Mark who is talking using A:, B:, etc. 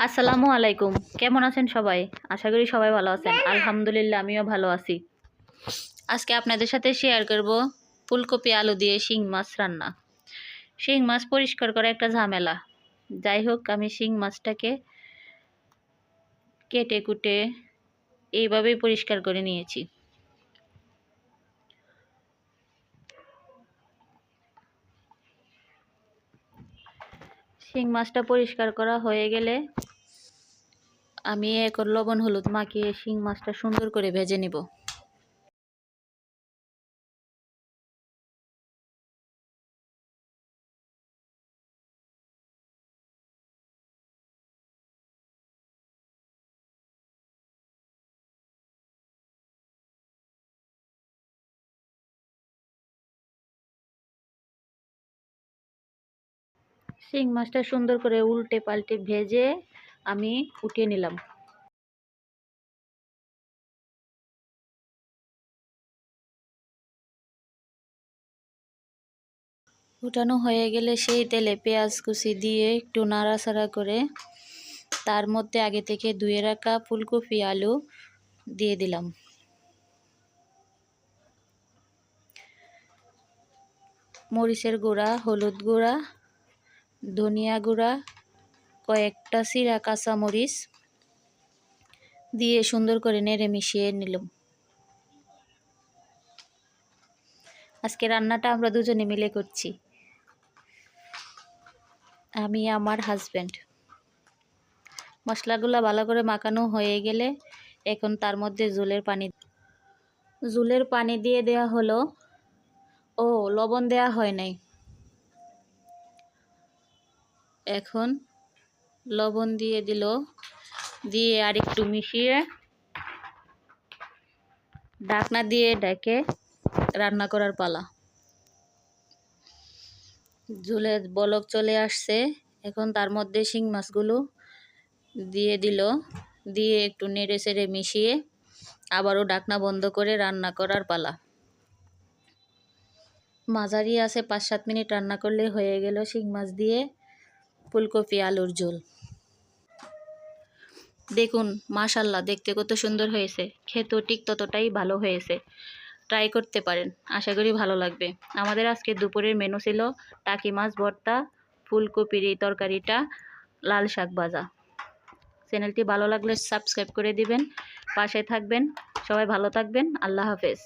A: আসসালামু আলাইকুম। কেমন আছেন সবাই? আশা করি সবাই ভালো আছেন। আলহামদুলিল্লাহ আমিও ভালো আছি। আজকে আপনাদের সাথে শেয়ার করব ফুলকপি আলু দিয়ে শিং মাছ রান্না। শিং মাছ পরিষ্কার করা একটা ঝামেলা। যাই হোক, আমি শিং মাছটাকে কেটে কুটে এইভাবেই পরিষ্কার করে নিয়েছি। শিং মাছটা পরিষ্কার করা হয়ে গেলে আমি এখন লবণ হলুদ মাখিয়ে শিং মাছটা সুন্দর করে ভেজে নিব। শিং মাছটা সুন্দর করে উল্টে পাল্টে ভেজে আমি উঠিয়ে নিলাম। উঠানো হয়ে গেলে সেই তেলে পেঁয়াজ কুচি দিয়ে একটু নাড়াচাড়া করে তার মধ্যে আগে থেকে ধুয়ে রাখা ফুলকপি আলু দিয়ে দিলাম। মরিচের গুঁড়া, হলুদ গুঁড়া, ধনিয়া গুঁড়া, কয়েকটা চিরা কাঁচা মরিচ দিয়ে সুন্দর করে নেড়ে মিশিয়ে নিলাম। আজকে রান্নাটা আমরা দুজনে মিলে করছি, আমি আমার হাজব্যান্ড। মশলাগুলো ভালো করে মাখানো হয়ে গেলে এখন তার মধ্যে ঝোলের পানি দিয়ে দেওয়া হলো। ও লবণ দেওয়া হয় নাই। এখন লবণ দিয়ে দিল, দিয়ে আর একটু মিশিয়ে ঢাকনা দিয়ে ঢেকে রান্না করার পালা। ঝোলের বলক চলে আসছে, এখন তার মধ্যে শিং মাছগুলো দিয়ে দিল, দিয়ে একটু নেড়ে চেড়ে মিশিয়ে আবারও ঢাকনা বন্ধ করে রান্না করার পালা। মাঝারি আছে 5-7 মিনিট রান্না করলে হয়ে গেল শিং মাছ দিয়ে ফুলকপি আলুর ঝোল। দেখুন, মাশাআল্লাহ, দেখতে কত সুন্দর হয়েছে, খেতেও ঠিক ততটাই ভালো হয়েছে। ট্রাই করতে পারেন, আশা করি ভালো লাগবে। আমাদের আজকে দুপুরের মেনু ছিল টাকি মাছ ভর্তা, ফুলকপির এই তরকারিটা, লাল শাক ভাজা। চ্যানেলটি ভালো লাগলে সাবস্ক্রাইব করে দিবেন, পাশে থাকবেন। সবাই ভালো থাকবেন। আল্লাহ হাফেজ।